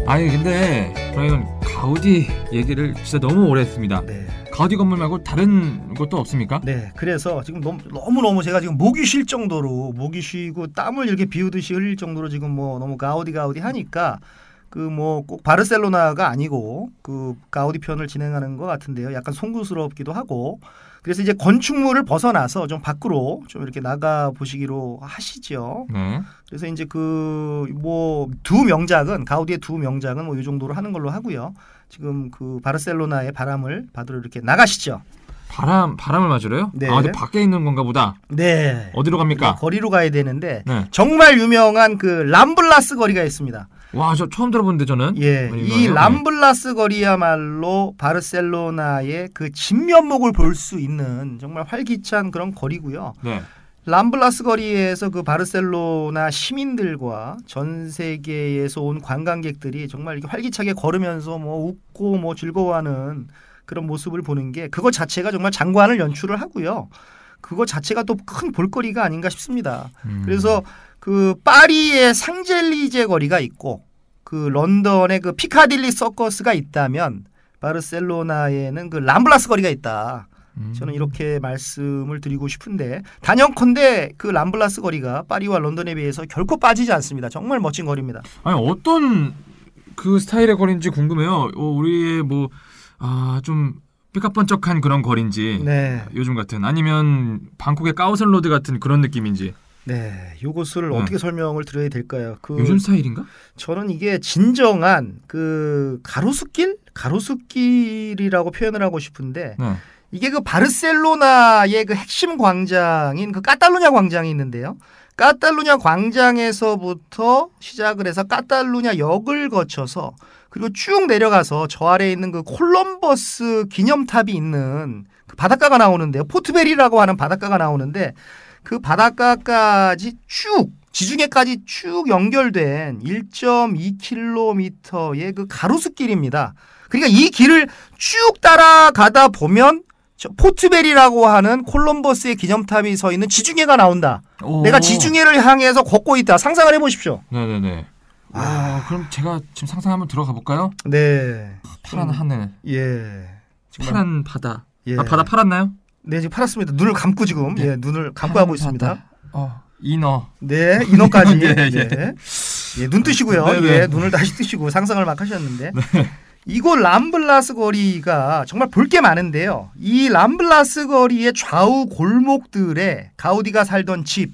아니 근데 저희는 가우디 얘기를 진짜 너무 오래 했습니다. 네. 가우디 건물 말고 다른 것도 없습니까? 네, 그래서 지금 너무 제가 지금 목이 쉴 정도로 목이 쉬고 땀을 이렇게 비우듯이 흘릴 정도로 지금 뭐 너무 가우디 하니까 그 뭐 꼭 바르셀로나가 아니고 그 가우디 편을 진행하는 것 같은데요. 약간 송구스럽기도 하고 그래서 이제 건축물을 벗어나서 좀 밖으로 좀 이렇게 나가 보시기로 하시죠. 네. 그래서 이제 그 뭐 두 명작은 가우디의 두 명작은 뭐 이 정도로 하는 걸로 하고요. 지금 그 바르셀로나의 바람을 받으러 이렇게 나가시죠. 바람을 맞으러요? 네. 아, 근데 밖에 있는 건가 보다. 네. 어디로 갑니까? 거리로 가야 되는데 네. 정말 유명한 그 람블라스 거리가 있습니다. 와, 저 처음 들어보는데 저는. 예, 이 람블라스 거리야말로 바르셀로나의 그 진면목을 볼 수 있는 정말 활기찬 그런 거리고요. 네. 람블라스 거리에서 그 바르셀로나 시민들과 전 세계에서 온 관광객들이 정말 이렇게 활기차게 걸으면서 뭐 웃고 뭐 즐거워하는 그런 모습을 보는 게 그거 자체가 정말 장관을 연출을 하고요. 그거 자체가 또 큰 볼거리가 아닌가 싶습니다. 그래서 그 파리의 상젤리제 거리가 있고 그 런던의 그 피카딜리 서커스가 있다면 바르셀로나에는 그 람블라스 거리가 있다. 저는 이렇게 말씀을 드리고 싶은데 단연컨대 그 람블라스 거리가 파리와 런던에 비해서 결코 빠지지 않습니다. 정말 멋진 거리입니다. 아니 어떤 그 스타일의 거리인지 궁금해요. 우리의 뭐 좀 삐까뻔쩍한 그런 거리인지 네. 요즘 같은 아니면 방콕의 까오선로드 같은 그런 느낌인지. 네, 이것을 어떻게 설명을 드려야 될까요? 요즘 스타일인가? 저는 이게 진정한 그 가로수길이라고 표현을 하고 싶은데 네. 이게 그 바르셀로나의 그 핵심 광장인 그 까탈루냐 광장이 있는데요. 까탈루냐 광장에서부터 시작을 해서 까탈루냐 역을 거쳐서 그리고 쭉 내려가서 저 아래에 있는 그 콜럼버스 기념탑이 있는 그 바닷가가 나오는데요. 포트베리라고 하는 바닷가가 나오는데 그 바닷가까지 쭉 지중해까지 쭉 연결된 1.2km의 그 가로수길입니다. 그러니까 이 길을 쭉 따라가다 보면 저 포트베리라고 하는 콜럼버스의 기념탑이 서 있는 지중해가 나온다. 내가 지중해를 향해서 걷고 있다. 상상을 해보십시오. 네네네. 그럼 제가 지금 상상 한번 들어가 볼까요? 네. 파란 하늘. 예. 파란 바다. 예. 바다 팔았나요? 네, 지금 팔았습니다. 눈을 감고 지금 네. 눈을 감고 하고 있습니다. 인어. 네, 인어까지. 네, 네. 예, 눈 뜨시고요. 네, 네. 예, 눈을 다시 뜨시고 상상을 막 하셨는데. 네. 이곳 람블라스 거리가 정말 볼 게 많은데요. 이 람블라스 거리의 좌우 골목들에 가우디가 살던 집,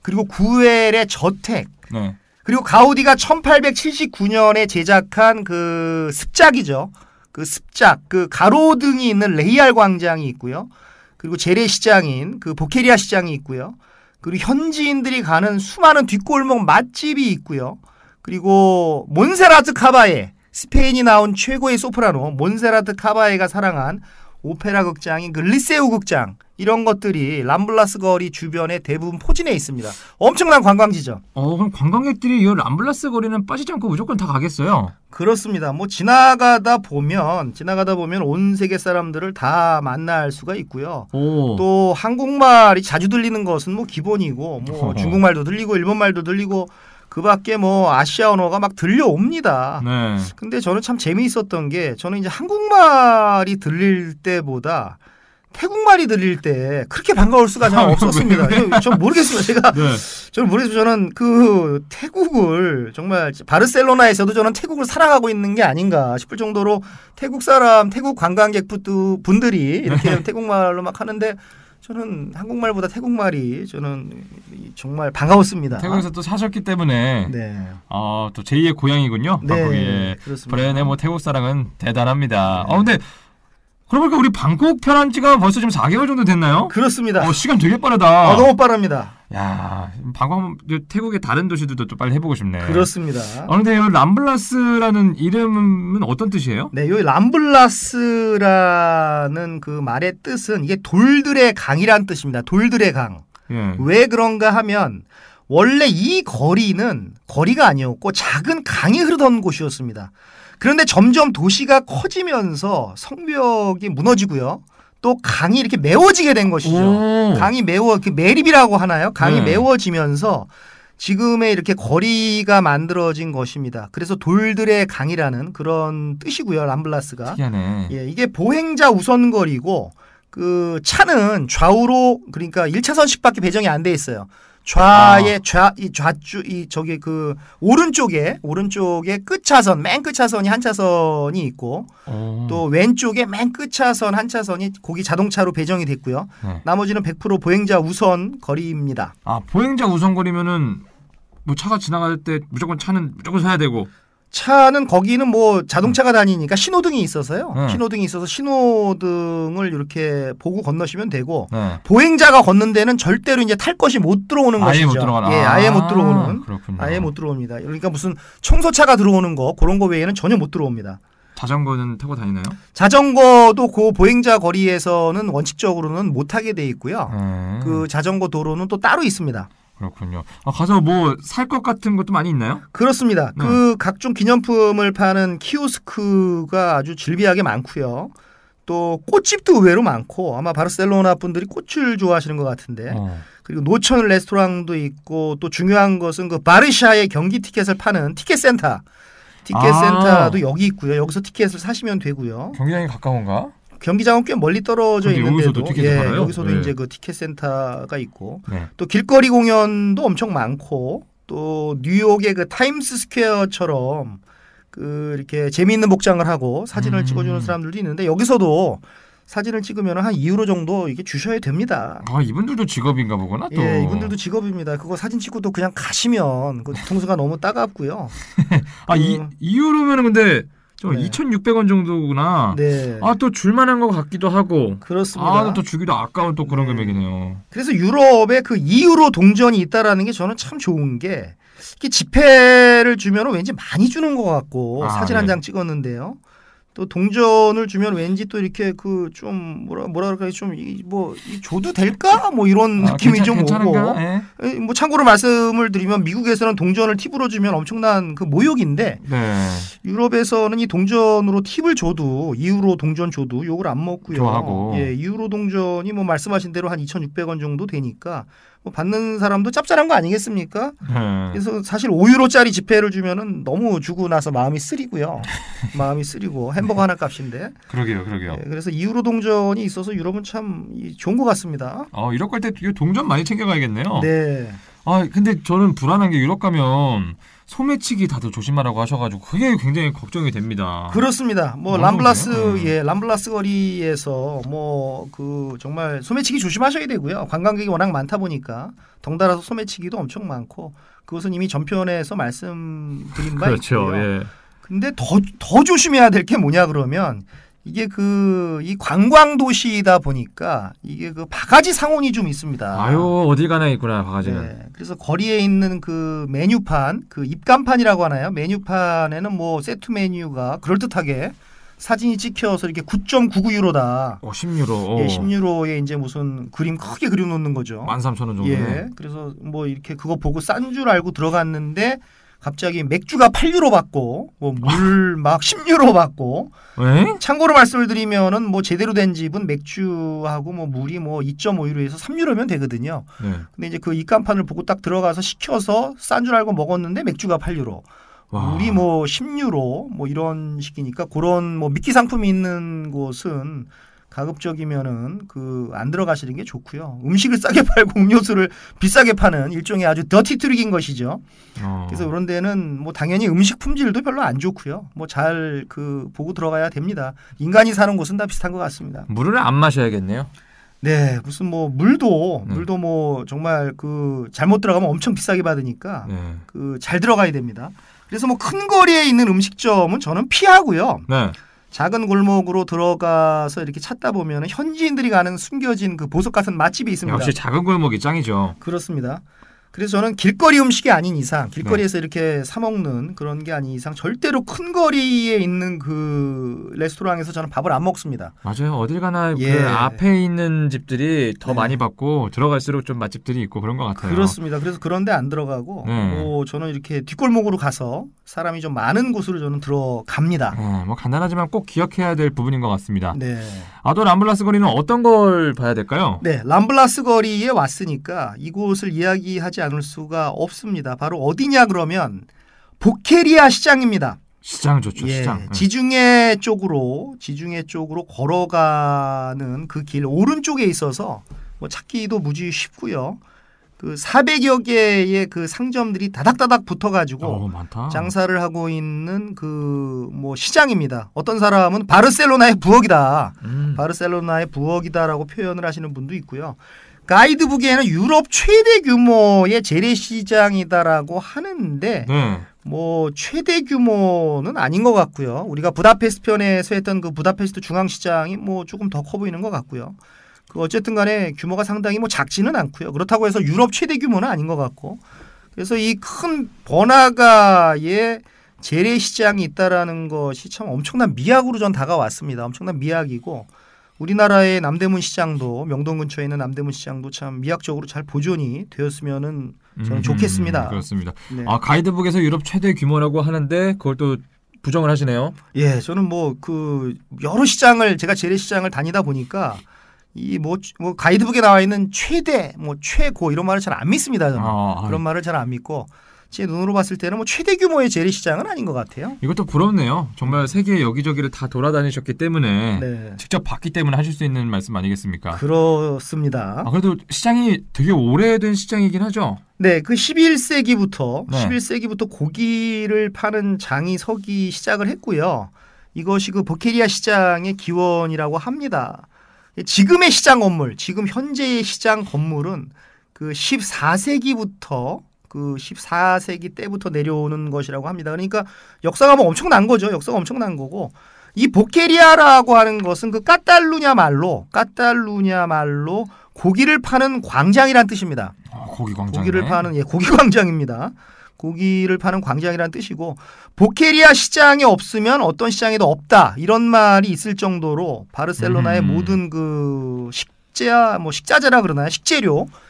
그리고 구엘의 저택, 네. 그리고 가우디가 1879년에 제작한 그 습작이죠. 그 습작, 그 가로등이 있는 레이알 광장이 있고요. 그리고 재래시장인 그 보케리아 시장이 있고요. 그리고 현지인들이 가는 수많은 뒷골목 맛집이 있고요. 그리고 몬세라트 카바에 스페인이 나온 최고의 소프라노 몬세라트 카바에가 사랑한 오페라 극장인 그 리세우 극장 이런 것들이 람블라스 거리 주변에 대부분 포진해 있습니다. 엄청난 관광지죠. 그럼 관광객들이 이 람블라스 거리는 빠지지 않고 무조건 다 가겠어요. 그렇습니다. 뭐 지나가다 보면 온 세계 사람들을 다 만날 수가 있고요. 또 한국말이 자주 들리는 것은 뭐 기본이고 뭐 중국말도 들리고 일본말도 들리고 그밖에 뭐 아시아 언어가 막 들려옵니다. 네. 근데 저는 참 재미있었던 게 저는 이제 한국말이 들릴 때보다 태국말이 들릴 때 그렇게 반가울 수가 잘 없었습니다. 전 모르겠습니다. 저는 모르겠어요. 저는 그 태국을 정말 바르셀로나에서도 저는 태국을 사랑하고 있는 게 아닌가 싶을 정도로 태국 관광객 분들이 이렇게 태국말로 막 하는데 저는 한국말보다 태국말이 저는 정말 반가웠습니다. 태국에서 또 사셨기 때문에 네. 또 제2의 고향이군요. 네, 그렇습니다. 그래, 뭐 태국 사랑은 대단합니다. 근데 그러고 보니까 우리 방콕 편한 지가 벌써 지금 4개월 정도 됐나요? 그렇습니다. 시간 되게 빠르다. 너무 빠릅니다. 야, 방콕 태국의 다른 도시들도 또 빨리 해보고 싶네. 그렇습니다. 그런데 이 람블라스라는 이름은 어떤 뜻이에요? 네, 이 람블라스라는 그 말의 뜻은 이게 돌들의 강이란 뜻입니다. 돌들의 강. 예. 왜 그런가 하면 원래 이 거리는 거리가 아니었고 작은 강이 흐르던 곳이었습니다. 그런데 점점 도시가 커지면서 성벽이 무너지고요. 또 강이 이렇게 메워지게 된 것이죠. 강이 매립이라고 하나요? 강이 메워지면서 지금의 이렇게 거리가 만들어진 것입니다. 그래서 돌들의 강이라는 그런 뜻이고요. 람블라스가. 특이하네. 예, 이게 보행자 우선 거리고 그 차는 좌우로 그러니까 1차선씩밖에 배정이 안 돼 있어요. 저기 그 오른쪽에 끝 차선, 맨 끝 차선이 한 차선이 있고 또 왼쪽에 맨 끝 차선 한 차선이 거기 자동차로 배정이 됐고요. 네. 나머지는 100% 보행자 우선 거리입니다. 아, 보행자 우선거리면은 뭐 차가 지나갈 때 차는 무조건 서야 되고. 차는 거기는 뭐 자동차가 다니니까 신호등이 있어서요. 네. 신호등이 있어서 신호등을 이렇게 보고 건너시면 되고 네. 보행자가 걷는 데는 절대로 이제 탈 것이 못 들어오는 아예 것이죠. 못 들어가나. 예, 아예 못 들어오는. 그렇군요. 아예 못 들어옵니다. 그러니까 무슨 청소차가 들어오는 거 그런 거 외에는 전혀 못 들어옵니다. 자전거는 타고 다니나요? 자전거도 그 보행자 거리에서는 원칙적으로는 못 타게 돼 있고요. 그 자전거 도로는 또 따로 있습니다. 그렇군요. 가서 뭐 살 것 같은 것도 많이 있나요? 그렇습니다. 그 각종 기념품을 파는 키오스크가 아주 질비하게 많고요. 또 꽃집도 의외로 많고 아마 바르셀로나 분들이 꽃을 좋아하시는 것 같은데 그리고 노천 레스토랑도 있고 또 중요한 것은 그 바르샤의 경기 티켓을 파는 티켓센터. 티켓센터도 여기 있고요. 여기서 티켓을 사시면 되고요. 경기장이 가까운가? 경기장은 꽤 멀리 떨어져 근데 있는데도 여기서도 티켓을 팔아요? 여기서도 네. 이제 그 티켓센터가 있고 네. 또 길거리 공연도 엄청 많고 또 뉴욕의 그 타임스 스퀘어처럼 그 이렇게 재미있는 복장을 하고 사진을 찍어주는 사람들도 있는데 여기서도 사진을 찍으면 한 2유로 정도 이게 주셔야 됩니다. 이분들도 직업인가 보구나 또. 예, 이분들도 직업입니다. 그거 사진 찍고도 그냥 가시면 그 뒤통수가 너무 따갑고요. 2유로면은 근데 저 네. 2,600원 정도구나. 네. 또 줄만한 것 같기도 하고. 그렇습니다. 또 주기도 아까운 또 그런 네. 금액이네요. 그래서 유럽에 그 2유로 동전이 있다라는 게 저는 참 좋은 게 이렇게 지폐를 주면 왠지 많이 주는 것 같고 사진 한 장 찍었는데요. 또 동전을 주면 왠지 또 이렇게 그 좀 뭐라 그럴까 좀뭐 줘도 될까 뭐 이런 느낌이 좀 오고. 네. 뭐 참고로 말씀을 드리면 미국에서는 동전을 팁으로 주면 엄청난 그 모욕인데 네. 유럽에서는 이 동전으로 팁을 줘도 2유로 동전 줘도 욕을 안 먹고요. 좋아하고. 예, 2유로 동전이 뭐 말씀하신 대로 한 2,600원 정도 되니까 뭐 받는 사람도 짭짤한 거 아니겠습니까? 네. 그래서 사실 5유로짜리 지폐를 주면은 너무 주고 나서 마음이 쓰리고요. 마음이 쓰리고 햄버거 하나 값인데. 그러게요. 예, 그래서 2유로 동전이 있어서 유럽은 참 좋은 것 같습니다. 유럽 갈 때 동전 많이 챙겨가야겠네요. 네. 근데 저는 불안한 게 유럽 가면 소매치기 다들 조심하라고 하셔가지고 그게 굉장히 걱정이 됩니다. 그렇습니다. 뭐 람블라스 거리에서 뭐 그 정말 소매치기 조심하셔야 되고요. 관광객이 워낙 많다 보니까 덩달아서 소매치기도 엄청 많고 그것은 이미 전편에서 말씀드린 바 그렇죠. 있고요. 예. 근데 더 조심해야 될 게 뭐냐 그러면 이게 이 관광 도시이다 보니까 이게 그 바가지 상온이 좀 있습니다. 어디 가나 있구나 바가지는. 네, 그래서 거리에 있는 그 메뉴판, 그 입간판이라고 하나요? 메뉴판에는 뭐 세트 메뉴가 그럴듯하게 사진이 찍혀서 이렇게 9.99유로다. 10유로. 예, 10유로에 이제 무슨 그림 크게 그려놓는 거죠. 13,000원 정도. 예, 그래서 뭐 이렇게 그거 보고 싼 줄 알고 들어갔는데 갑자기 맥주가 8유로 받고 뭐 물 막 10유로 받고. 에? 참고로 말씀을 드리면은 뭐 제대로 된 집은 맥주하고 뭐 물이 뭐 2.5유로에서 3유로면 되거든요. 네. 근데 이제 그 입간판을 보고 딱 들어가서 시켜서 싼 줄 알고 먹었는데 맥주가 8유로. 와. 물이 뭐 10유로 뭐 이런 식이니까 그런 뭐 미끼 상품이 있는 곳은 가급적이면은 안 들어가시는 게 좋고요. 음식을 싸게 팔고 음료수를 비싸게 파는 일종의 아주 더티 트릭인 것이죠. 그래서 그런 데는 뭐 당연히 음식 품질도 별로 안 좋고요. 뭐 잘 보고 들어가야 됩니다. 인간이 사는 곳은 다 비슷한 것 같습니다. 물을 안 마셔야겠네요. 네, 무슨 뭐 물도 뭐 정말 잘못 들어가면 엄청 비싸게 받으니까 네. 잘 들어가야 됩니다. 그래서 뭐 큰 거리에 있는 음식점은 저는 피하고요. 네. 작은 골목으로 들어가서 이렇게 찾다 보면 현지인들이 가는 숨겨진 그 보석 같은 맛집이 있습니다. 역시 작은 골목이 짱이죠. 그렇습니다. 그래서 저는 길거리 음식이 아닌 이상, 길거리에서 이렇게 사 먹는 그런 게 아닌 이상 절대로 큰 거리에 있는 그 레스토랑에서 저는 밥을 안 먹습니다. 맞아요. 어딜 가나 예. 그 앞에 있는 집들이 더 네. 많이 받고 들어갈수록 좀 맛집들이 있고 그런 것 같아요. 그렇습니다. 그래서 그런 데 안 들어가고 뭐 저는 이렇게 뒷골목으로 가서 사람이 좀 많은 곳으로 저는 들어갑니다. 뭐 간단하지만 꼭 기억해야 될 부분인 것 같습니다. 네. 아도 람블라스 거리는 어떤 걸 봐야 될까요? 네, 람블라스 거리에 왔으니까 이곳을 이야기하지 않을 수가 없습니다. 바로 어디냐 그러면 보케리아 시장입니다. 시장 좋죠. 예, 시장. 지중해 쪽으로 걸어가는 그 길 오른쪽에 있어서 뭐 찾기도 무지 쉽고요. 그 400여 개의 그 상점들이 다닥다닥 붙어가지고 많다. 장사를 하고 있는 그 뭐 시장입니다. 어떤 사람은 바르셀로나의 부엌이다. 바르셀로나의 부엌이다라고 표현을 하시는 분도 있고요. 가이드북에는 유럽 최대 규모의 재래시장이다라고 하는데 네. 뭐 최대 규모는 아닌 것 같고요. 우리가 부다페스트 편에서 했던 그 부다페스트 중앙시장이 뭐 조금 더 커 보이는 것 같고요. 그 어쨌든 간에 규모가 상당히 뭐 작지는 않고요. 그렇다고 해서 유럽 최대 규모는 아닌 것 같고. 그래서 이 큰 번화가에 재래시장이 있다라는 것이 참 엄청난 미학으로 전 다가왔습니다. 엄청난 미학이고 우리나라의 남대문 시장도 명동 근처에 있는 남대문 시장도 참 미학적으로 잘 보존이 되었으면은 저는 좋겠습니다. 그렇습니다. 네. 가이드북에서 유럽 최대 규모라고 하는데 그걸 또 부정을 하시네요. 예, 저는 뭐 그 여러 시장을 제가 재래시장을 다니다 보니까 이 뭐 가이드북에 나와 있는 최대, 뭐 최고 이런 말을 잘 안 믿습니다. 저는 그런 말을 잘 안 믿고 제 눈으로 봤을 때는 뭐 최대 규모의 재래시장은 아닌 것 같아요. 이것도 부럽네요. 정말 세계 여기저기를 다 돌아다니셨기 때문에 네. 직접 봤기 때문에 하실 수 있는 말씀 아니겠습니까? 그렇습니다. 그래도 시장이 되게 오래된 시장이긴 하죠. 네, 그 11세기부터 네. 11세기부터 고기를 파는 장이 서기 시작을 했고요. 이것이 그 보케리아 시장의 기원이라고 합니다. 지금의 시장 건물, 지금 현재의 시장 건물은 그 14세기부터 그 14세기 때부터 내려오는 것이라고 합니다. 그러니까 역사가 뭐 엄청난 거죠. 역사가 엄청난 거고 이 보케리아라고 하는 것은 그 까탈루냐 말로 고기를 파는 광장이란 뜻입니다. 고기 광장. 고기를 파는 고기 광장입니다. 고기를 파는 광장이란 뜻이고 보케리아 시장이 없으면 어떤 시장에도 없다 이런 말이 있을 정도로 바르셀로나의 모든 그 식자재라 그러나요?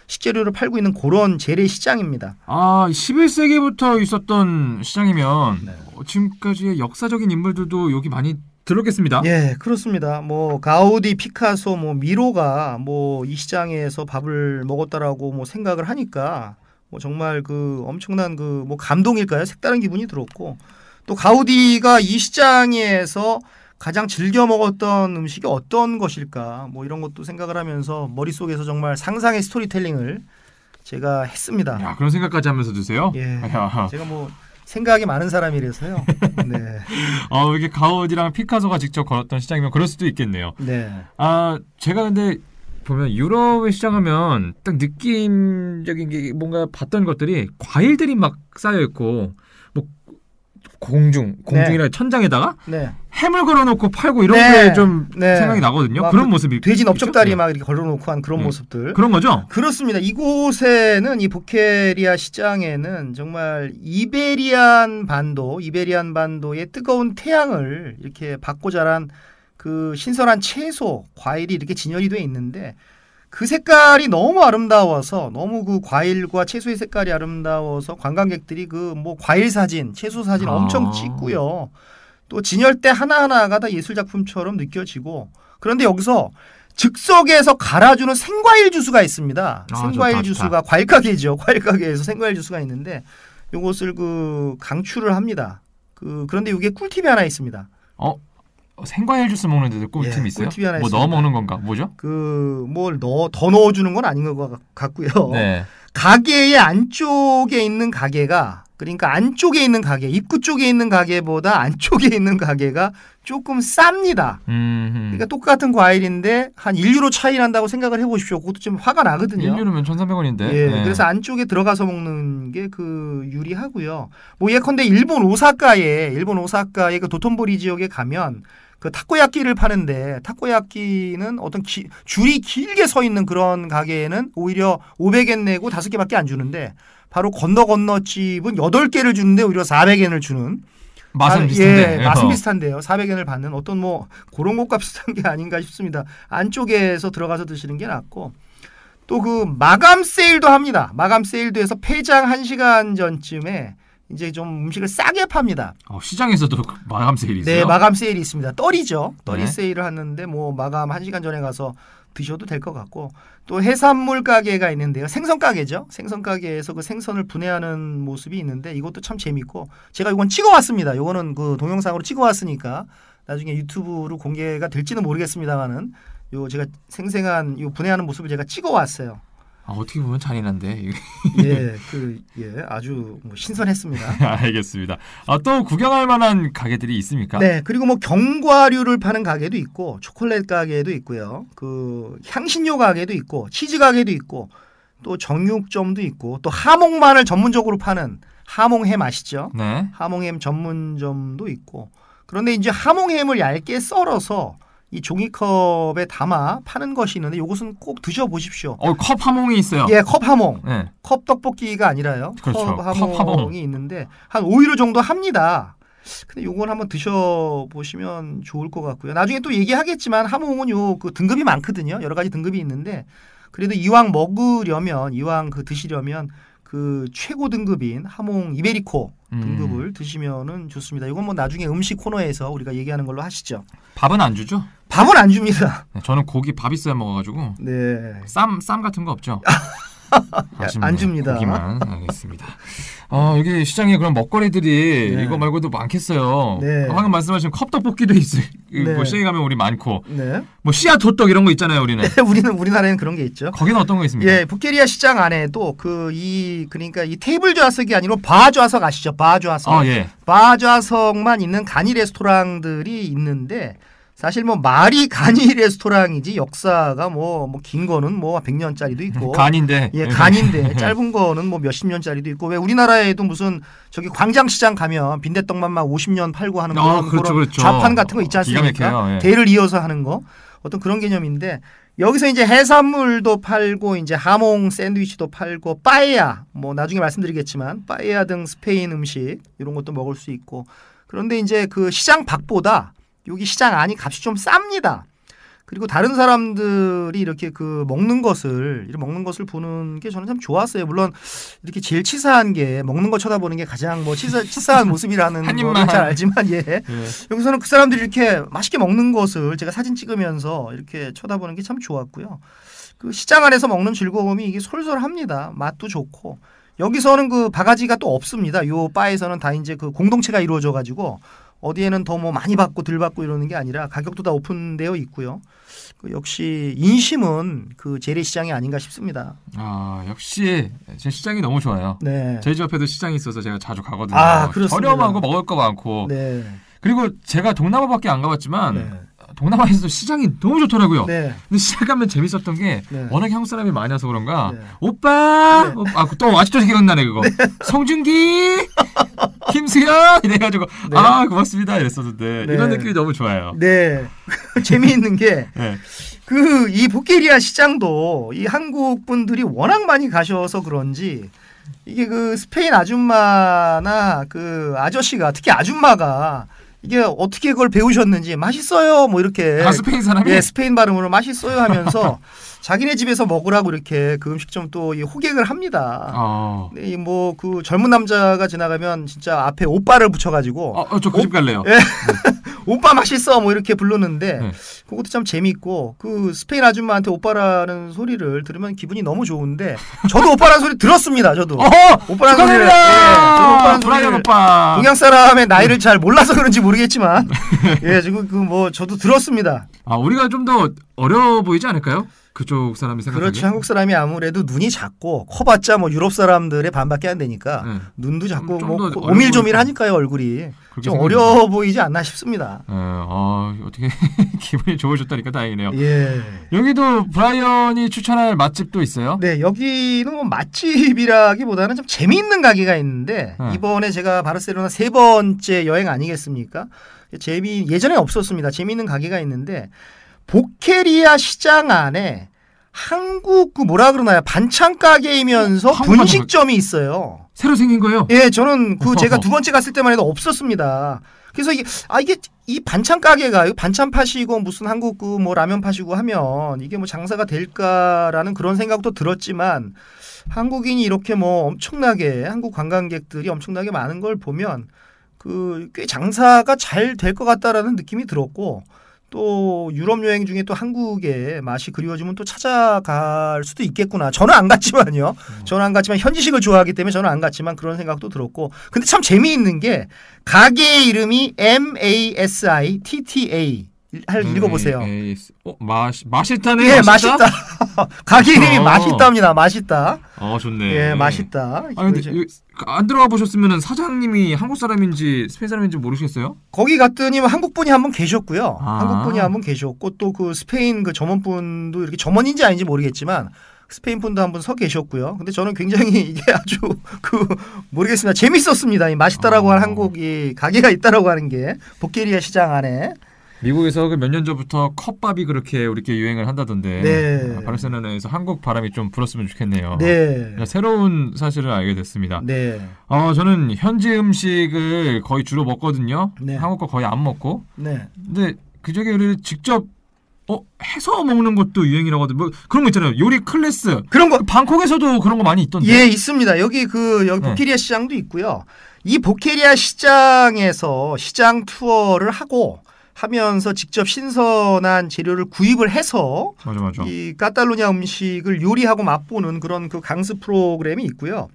식재료를 팔고 있는 그런 재래 시장입니다. 11세기부터 있었던 시장이면 네. 지금까지의 역사적인 인물들도 여기 많이 들었겠습니다. 예, 그렇습니다. 뭐 가우디, 피카소, 뭐 미로가 뭐 이 시장에서 밥을 먹었다라고 뭐 생각을 하니까 뭐 정말 그 엄청난 그 뭐 감동일까요? 색다른 기분이 들었고 또 가우디가 이 시장에서 가장 즐겨 먹었던 음식이 어떤 것일까? 뭐 이런 것도 생각을 하면서 머릿속에서 정말 상상의 스토리텔링을 제가 했습니다. 야, 그런 생각까지 하면서 드세요? 예. 야. 제가 뭐 생각이 많은 사람이라서요. 네. 이게 가우디랑 피카소가 직접 걸었던 시장이면 그럴 수도 있겠네요. 네. 제가 근데 보면 유럽의 시장하면 딱 느낌적인 게 뭔가 봤던 것들이 과일들이 막 쌓여 있고 뭐 공중이나 천장에다가 네. 햄을 걸어놓고 팔고 이런 네. 게 좀 네. 생각이 나거든요. 막 그런 그 모습이 돼지 넓적다리 있죠? 막 이렇게 걸어놓고 한 그런 네. 모습들. 그런 거죠? 그렇습니다. 이곳에는 이 보케리아 시장에는 정말 이베리안 반도의 뜨거운 태양을 이렇게 받고 자란 그 신선한 채소, 과일이 이렇게 진열이 돼 있는데 그 색깔이 너무 아름다워서 너무 그 과일과 채소의 색깔이 아름다워서 관광객들이 그 뭐 과일 사진, 채소 사진 엄청 찍고요. 또 진열대 하나하나가 다 예술 작품처럼 느껴지고 그런데 여기서 즉석에서 갈아주는 생과일 주스가 있습니다. 생과일 좋다, 주스가 좋다. 과일 가게죠. 과일 가게에서 생과일 주스가 있는데 이것을 그 강추를 합니다. 그런데 이게 꿀팁이 하나 있습니다. 생과일 주스 먹는데도 꿀팁이 예, 있어요? 꿀팁이 하나 뭐 있습니다. 넣어 먹는 건가? 뭐죠? 뭘 더 넣어주는 건 아닌 것 같고요. 네. 가게의 안쪽에 있는 가게가 그러니까 안쪽에 있는 가게, 입구 쪽에 있는 가게보다 안쪽에 있는 가게가 조금 쌉니다. 그러니까 똑같은 과일인데 한 1유로 차이 난다고 생각을 해보십시오. 그것도 좀 화가 나거든요. 1유로면 1,300원인데. 예, 네. 그래서 안쪽에 들어가서 먹는 게 그 유리하고요. 뭐 예컨대 일본 오사카에 그 도톤보리 지역에 가면 그 타코야끼를 파는데 타코야끼는 어떤 줄이 길게 서 있는 그런 가게에는 오히려 500엔 내고 5개밖에 안 주는데 바로 건너 집은 8개를 주는데 오히려 400엔을 주는 맛은 비슷한데. 예, 맛은 비슷한데요. 400엔을 받는 어떤 뭐 그런 것과 비슷한 게 아닌가 싶습니다. 안쪽에서 들어가서 드시는 게 낫고 또 그 마감 세일도 합니다. 마감 세일도 해서 폐장 1시간 전쯤에 이제 좀 음식을 싸게 팝니다. 시장에서도 마감 세일이 있어요? 네, 마감 세일이 있습니다. 떨이죠. 떨이 네. 세일을 하는데 뭐 마감 1시간 전에 가서 드셔도 될 것 같고 또 해산물 가게가 있는데요. 생선 가게죠. 생선 가게에서 그 생선을 분해하는 모습이 있는데 이것도 참 재밌고 제가 이건 찍어왔습니다. 이거는 그 동영상으로 찍어왔으니까 나중에 유튜브로 공개가 될지는 모르겠습니다만은 요 제가 생생한 요 분해하는 모습을 제가 찍어왔어요. 어떻게 보면 잔인한데. 아주 뭐 신선했습니다. 알겠습니다. 또 구경할 만한 가게들이 있습니까? 네, 그리고 뭐 견과류를 파는 가게도 있고 초콜릿 가게도 있고요. 그 향신료 가게도 있고 치즈 가게도 있고 또 정육점도 있고 또 하몽만을 전문적으로 파는 하몽햄 아시죠? 네. 하몽햄 전문점도 있고 그런데 이제 하몽햄을 얇게 썰어서 이 종이컵에 담아 파는 것이 있는데 이것은 꼭 드셔보십시오. 컵 하몽이 있어요. 예, 컵 하몽. 네. 컵 떡볶이가 아니라요. 그렇죠. 컵 하몽이 있는데 한 5유로 정도 합니다. 근데 요건 한번 드셔보시면 좋을 것 같고요. 나중에 또 얘기하겠지만 하몽은 그 등급이 많거든요. 여러 가지 등급이 있는데 그래도 이왕 드시려면 그 최고 등급인 하몽 이베리코 등급을 드시면은 좋습니다. 이건 뭐 나중에 음식 코너에서 우리가 얘기하는 걸로 하시죠. 밥은 안 주죠? 밥은 안 줍니다. 저는 고기 밥 있어야 먹어가지고. 네. 쌈 같은 거 없죠? 안 줍니다. 고기만. 알겠습니다. 여기 시장에 그런 먹거리들이 네. 이거 말고도 많겠어요. 네. 방금 말씀하신 컵떡볶이도 있어요. 네. 뭐 시장에 가면 우리 많고. 네. 뭐 씨앗 호떡 이런 거 있잖아요, 우리는. 우리나라에는 그런 게 있죠. 거기는 어떤 거 있습니까? 예, 북게리아 시장 안에도 그러니까 이 테이블 좌석이 아니라 바 좌석 아시죠? 바 좌석. 예. 바 좌석만 있는 간이 레스토랑들이 있는데 사실 뭐 말이 간이 레스토랑이지 역사가 뭐 긴 거는 뭐 100년짜리도 있고 간인데. 예, 간인데 짧은 거는 뭐 몇십 년짜리도 있고 왜 우리나라에도 무슨 저기 광장시장 가면 빈대떡만 막 50년 팔고 하는 그런 좌판 같은 거 있지 않습니까? 기가 막혀요. 예. 대를 이어서 하는 거 어떤 그런 개념인데 여기서 이제 해산물도 팔고 이제 하몽 샌드위치도 팔고 빠에야 뭐 나중에 말씀드리겠지만 빠에야 등 스페인 음식 이런 것도 먹을 수 있고 그런데 이제 그 시장 밖보다 여기 시장 안이 값이 좀 쌉니다. 그리고 다른 사람들이 이렇게 먹는 것을 보는 게 저는 참 좋았어요. 물론 이렇게 제일 치사한 게 먹는 거 쳐다보는 게 가장 뭐 치사한 모습이라는 걸 잘 알지만 여기서는 그 사람들이 이렇게 맛있게 먹는 것을 제가 사진 찍으면서 이렇게 쳐다보는 게 참 좋았고요. 그 시장 안에서 먹는 즐거움이 이게 솔솔합니다. 맛도 좋고 여기서는 그 바가지가 또 없습니다. 요 바에서는 다 이제 그 공동체가 이루어져 가지고 어디에는 더 뭐 많이 받고 덜 받고 이러는 게 아니라 가격도 다 오픈되어 있고요. 역시 인심은 그 재래시장이 아닌가 싶습니다. 역시 제 시장이 너무 좋아요. 네. 저희 집 앞에도 시장이 있어서 제가 자주 가거든요. 그렇습니다. 저렴하고 먹을 거 많고. 네. 그리고 제가 동남아밖에 안 가봤지만 네. 동남아에서도 시장이 너무 좋더라고요. 네. 근데 시장 가면 재밌었던 게 네. 워낙 한국 사람이 많이 와서 그런가 네. 오빠 네. 또 아직도 기억나네 그거. 성준기 김수현 이래가지고 네. 고맙습니다 이랬었는데 네. 이런 느낌이 너무 좋아요. 네. 재미있는 게 네. 이 북게리아 시장도 이 한국 분들이 워낙 많이 가셔서 그런지 이게 그 스페인 아줌마나 그 아저씨가 특히 아줌마가 이게 어떻게 그걸 배우셨는지 맛있어요 뭐 이렇게 스페인 사람이 스페인 발음으로 맛있어요 하면서 자기네 집에서 먹으라고 이렇게 그 음식점 또 호객을 합니다. 네, 뭐 그 젊은 남자가 지나가면 진짜 앞에 오빠를 붙여가지고 저 그 집 갈래요. 네. 오빠 맛있어 뭐 이렇게 부르는데 네. 그것도 참 재미있고 그 스페인 아줌마한테 오빠라는 소리를 들으면 기분이 너무 좋은데 저도 오빠라는 소리 들었습니다. 저도 오빠라는 소리를 저도 오빠라는 소리를 오빠. 동양 사람의 나이를 잘 몰라서 그런지 모르겠지만 지금 뭐 저도 들었습니다. 우리가 좀 더 어려 보이지 않을까요? 그쪽 사람이 생각하기에. 그렇죠. 한국 사람이 아무래도 눈이 작고 커봤자 뭐 유럽 사람들의 반밖에 안 되니까 눈도 작고 뭐 오밀조밀하니까요 얼굴이 좀 어려 보이지 않나 싶습니다. 어떻게 기분이 좋아졌다니까 다행이네요. 예. 여기도 브라이언이 추천할 맛집도 있어요? 네, 여기는 뭐 맛집이라기보다는 좀 재미있는 가게가 있는데 이번에 제가 바르셀로나 3번째 여행 아니겠습니까? 예전에 없었습니다. 재미있는 가게가 있는데 보케리아 시장 안에 한국 반찬 가게이면서 분식점이 있어요. 새로 생긴 거예요? 예, 저는 제가 2번째 갔을 때만 해도 없었습니다. 그래서 이게 이 반찬 가게가 반찬 파시고 무슨 한국 라면 파시고 하면 이게 뭐 장사가 될까라는 그런 생각도 들었지만 한국인이 이렇게 뭐 엄청나게 한국 관광객들이 엄청나게 많은 걸 보면 꽤 장사가 잘 될 것 같다라는 느낌이 들었고 또 유럽 여행 중에 또 한국의 맛이 그리워지면 또 찾아갈 수도 있겠구나. 저는 안 갔지만요. 저는 안 갔지만 현지식을 좋아하기 때문에 저는 안 갔지만 그런 생각도 들었고. 근데 참 재미있는 게 가게의 이름이 MASITTA. 읽어보세요. 맛있다네. 예, 맛있다. 가게 이름이 맛있답니다. 맛있다. 좋네. 예, 맛있다. 근데 안 들어가 보셨으면 사장님이 한국 사람인지 스페인 사람인지 모르시겠어요? 거기 갔더니 한국 분이 한 분 계셨고요. 아. 한국 분이 한 분 계셨고 또 그 스페인 그 점원분도 이렇게 점원인지 아닌지 모르겠지만 스페인 분도 한 분 서 계셨고요. 근데 저는 굉장히 이게 아주 모르겠습니다. 재밌었습니다. 이 맛있다라고 할 한국이 가게가 있다라고 하는 게 보케리아 시장 안에. 미국에서 몇 년 전부터 컵밥이 그렇게 이렇게 유행을 한다던데 네. 바르셀로나에서 한국 바람이 좀 불었으면 좋겠네요. 네. 새로운 사실을 알게 됐습니다. 네. 저는 현지 음식을 거의 주로 먹거든요. 네. 한국 거 거의 안 먹고. 네. 근데 그저께 우리 직접 해서 먹는 것도 유행이라고 하던데 뭐 그런 거 있잖아요. 요리 클래스. 그런 거 방콕에서도 그런 거 많이 있던데. 예, 있습니다. 여기 보케리아 시장도 있고요. 이 보케리아 시장에서 시장 투어를 하면서 직접 신선한 재료를 구입을 해서 맞아. 이 카탈루냐 음식을 요리하고 맛보는 그런 그 강습 프로그램이 있고요.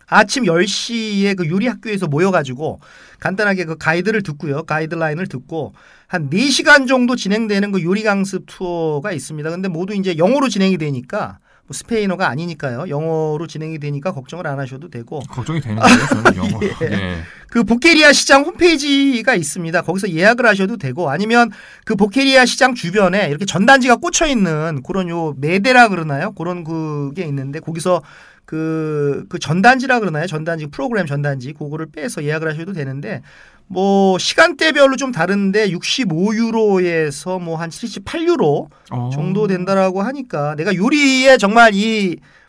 아침 10시에 그 요리 학교에서 모여가지고 간단하게 그 가이드를 듣고요. 가이드라인을 듣고 한 4시간 정도 진행되는 그 요리 강습 투어가 있습니다. 근데 모두 이제 영어로 진행이 되니까 스페인어가 아니니까요. 영어로 진행이 되니까 걱정을 안 하셔도 되고. 걱정이 되는 거예요. 저는 영어. 예. 예. 그 보케리아 시장 홈페이지가 있습니다. 거기서 예약을 하셔도 되고 아니면 그 보케리아 시장 주변에 이렇게 전단지가 꽂혀 있는 그런 요 매대라 그러나요? 그런 그게 있는데 거기서 그 전단지라 그러나요? 전단지 프로그램 전단지 그거를 빼서 예약을 하셔도 되는데 뭐 시간대별로 좀 다른데 65유로에서 뭐 한 78유로 정도 된다라고 하니까 내가 요리에 정말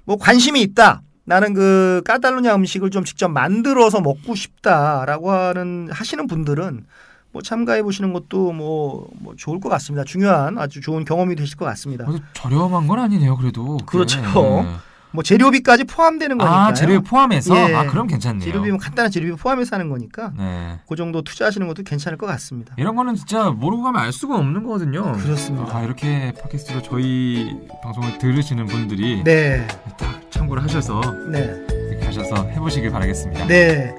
뭐 관심이 있다. 나는 그 카탈루냐 음식을 좀 직접 만들어서 먹고 싶다라고 하시는 분들은 뭐 참가해 보시는 것도 뭐 좋을 것 같습니다. 중요한 아주 좋은 경험이 되실 것 같습니다. 저렴한 건 아니네요, 그래도. 그렇죠. 뭐 재료비까지 포함되는 거니까요. 재료 포함해서? 예. 그럼 괜찮네요. 재료비면 간단한 재료비 포함해서 하는 거니까 네. 그 정도 투자하시는 것도 괜찮을 것 같습니다. 이런 거는 진짜 모르고 가면 알 수가 없는 거거든요. 그렇습니다. 이렇게 팟캐스트로 저희 방송을 들으시는 분들이 네. 딱 참고를 하셔서 네. 이렇게 하셔서 해보시길 바라겠습니다. 네.